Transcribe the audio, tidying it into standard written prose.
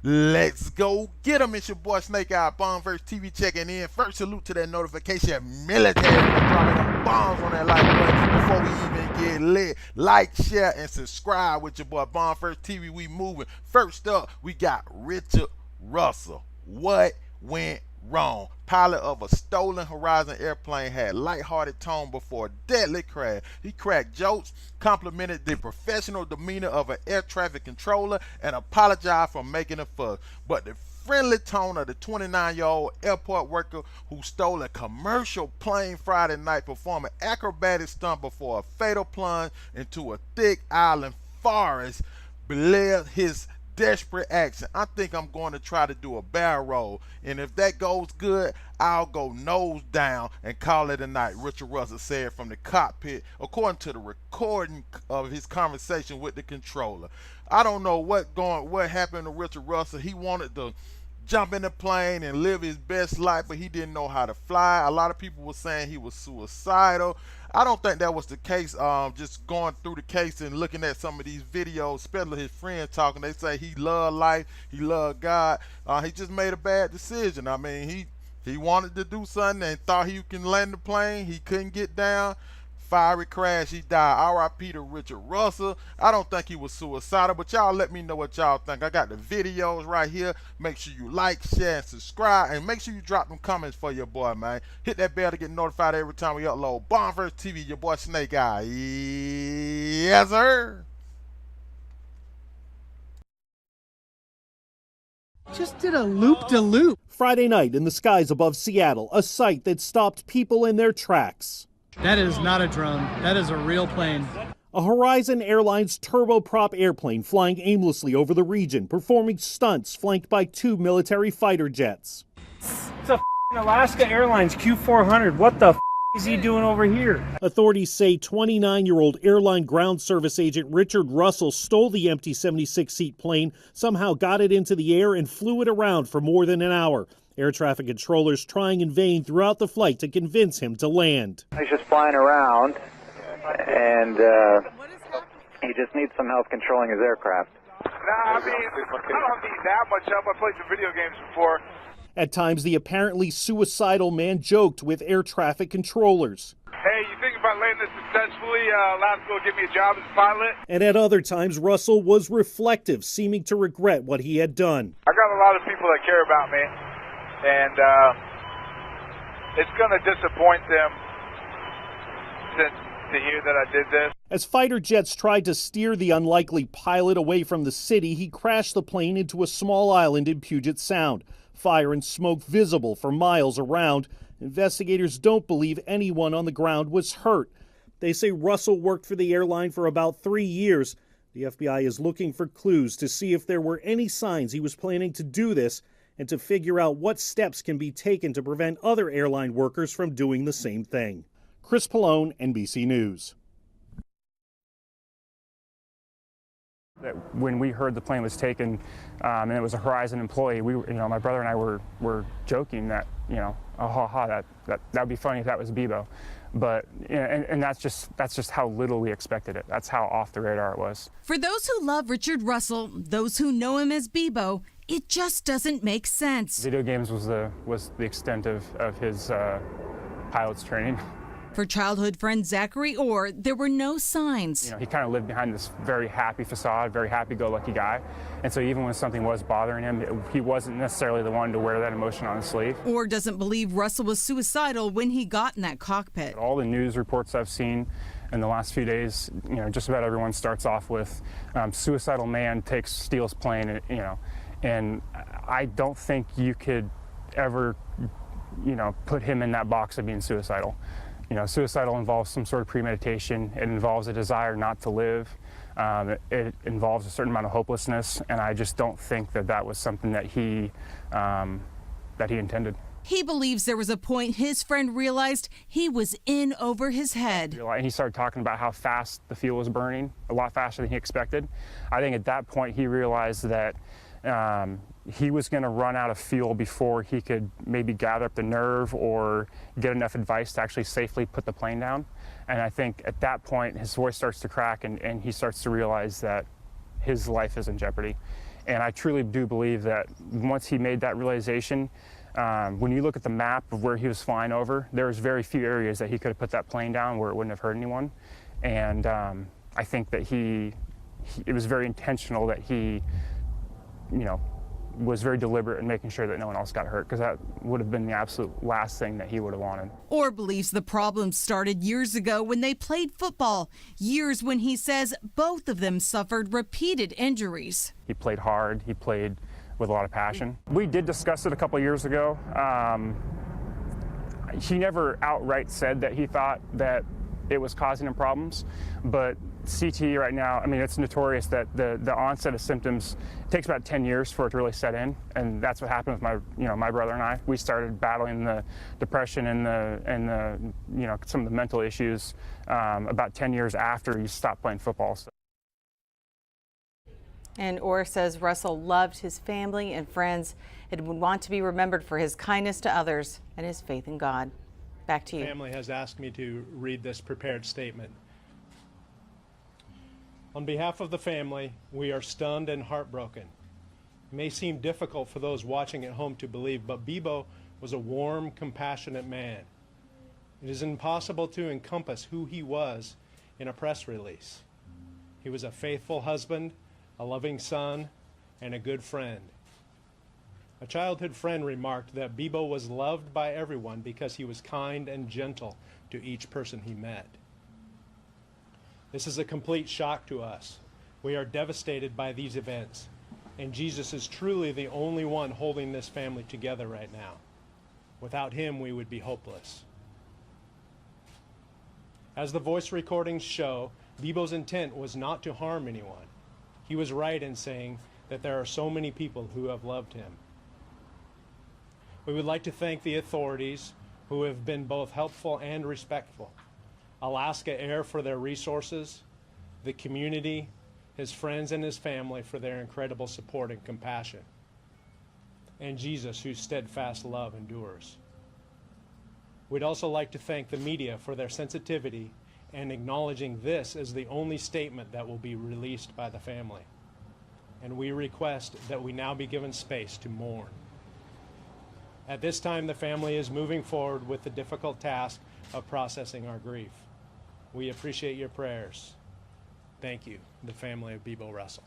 Let's go get them. It's your boy Snake Eye Bombverse TV checking in. First salute to that notification military for dropping them bombs on that like button before we even get lit. Like, share, and subscribe with your boy Bombverse TV. We moving. First up, we got Richard Russell. What went wrong? Pilot of a stolen Horizon airplane had lighthearted tone before a deadly crash. He cracked jokes, complimented the professional demeanor of an air traffic controller, and apologized for making a fuss. But the friendly tone of the 29-year-old airport worker who stole a commercial plane Friday night performing acrobatic stunt before a fatal plunge into a thick island forest belied his desperate action. I think I'm going to try to do a barrel roll, and if that goes good, I'll go nose down and call it a night, Richard Russell said from the cockpit, according to the recording of his conversation with the controller. I don't know what happened to Richard Russell. He wanted to jump in the plane and live his best life, but he didn't know how to fly. A lot of people were saying he was suicidal. I don't think that was the case. Just going through the case and looking at some of these videos, especially his friends talking, they say he loved life, he loved God. He just made a bad decision. I mean, he wanted to do something and thought he can land the plane. He couldn't get down. Fiery crash, he died. R.I.P. to Richard Russell. I don't think he was suicidal, but y'all let me know what y'all think. I got the videos right here. Make sure you like, share, and subscribe, and make sure you drop them comments for your boy, man. Hit that bell to get notified every time we upload. Bombverse TV, your boy Snake Eye. Yes, sir. Just did a loop-de-loop. Friday night in the skies above Seattle, a sight that stopped people in their tracks. That is not a drone. That is a real plane. A Horizon Airlines turboprop airplane flying aimlessly over the region, performing stunts flanked by two military fighter jets. It's a Alaska Airlines Q400. What the is he doing over here? Authorities say 29-year-old airline ground service agent Richard Russell stole the empty 76-seat plane, somehow got it into the air and flew it around for more than an hour. Air traffic controllers trying in vain throughout the flight to convince him to land. He's just flying around, and he just needs some help controlling his aircraft. Nah, I mean, I don't need that much help. I played some video games before. At times, the apparently suicidal man joked with air traffic controllers. Hey, you think about landing this successfully, last will give me a job as a pilot? And at other times, Russell was reflective, seeming to regret what he had done. I got a lot of people that care about me, and it's going to disappoint them to hear that I did this. As fighter jets tried to steer the unlikely pilot away from the city, he crashed the plane into a small island in Puget Sound. Fire and smoke visible for miles around. Investigators don't believe anyone on the ground was hurt. They say Russell worked for the airline for about 3 years. The FBI is looking for clues to see if there were any signs he was planning to do this and to figure out what steps can be taken to prevent other airline workers from doing the same thing. Chris Pallone, NBC News. When we heard the plane was taken, and it was a Horizon employee, my brother and I were joking that, that would be funny if that was Bebo, but and that's just how little we expected it. That's how off the radar it was. For those who love Richard Russell, those who know him as Bebo, it just doesn't make sense. Video games was the extent of his pilot's training. For childhood friend Zachary Orr, there were no signs. He kind of lived behind this very happy facade, very happy-go-lucky guy. And so even when something was bothering him, he wasn't necessarily the one to wear that emotion on his sleeve. Orr doesn't believe Russell was suicidal when he got in that cockpit. All the news reports I've seen in the last few days, just about everyone starts off with suicidal man steals plane, and I don't think you could ever, put him in that box of being suicidal. Suicidal involves some sort of premeditation. It involves a desire not to live. It involves a certain amount of hopelessness, and I just don't think that was something that he intended. He believes there was a point his friend realized he was in over his head. He started talking about how fast the fuel was burning, a lot faster than he expected. I think at that point he realized that he was going to run out of fuel before he could maybe gather up the nerve or get enough advice to actually safely put the plane down. And I think at that point his voice starts to crack and he starts to realize that his life is in jeopardy. And I truly do believe that once he made that realization, when you look at the map of where he was flying over, there was very few areas that he could have put that plane down where it wouldn't have hurt anyone. And I think that it was very intentional that he, was very deliberate in making sure that no one else got hurt, because that would have been the absolute last thing that he would have wanted. Orr believes the problem started years ago when they played football, years when he says both of them suffered repeated injuries. He played hard, he played with a lot of passion. We did discuss it a couple years ago. He never outright said that he thought that it was causing him problems, but CTE right now, I mean, it's notorious that the onset of symptoms takes about 10 years for it to really set in, and that's what happened with my brother and I. We started battling the depression and the some of the mental issues about 10 years after he stopped playing football. So. And Orr says Russell loved his family and friends and would want to be remembered for his kindness to others and his faith in God. Back to you. The family has asked me to read this prepared statement. On behalf of the family, we are stunned and heartbroken. It may seem difficult for those watching at home to believe, but Bebo was a warm, compassionate man. It is impossible to encompass who he was in a press release. He was a faithful husband, a loving son, and a good friend. A childhood friend remarked that Bebo was loved by everyone because he was kind and gentle to each person he met. This is a complete shock to us. We are devastated by these events, and Jesus is truly the only one holding this family together right now. Without him, we would be hopeless. As the voice recordings show, Bebo's intent was not to harm anyone. He was right in saying that there are so many people who have loved him. We would like to thank the authorities who have been both helpful and respectful, Alaska Air for their resources, the community, his friends and his family for their incredible support and compassion, and Jesus, whose steadfast love endures. We'd also like to thank the media for their sensitivity and acknowledging this as the only statement that will be released by the family. And we request that we now be given space to mourn. At this time, the family is moving forward with the difficult task of processing our grief. We appreciate your prayers. Thank you, the family of Bebo Russell.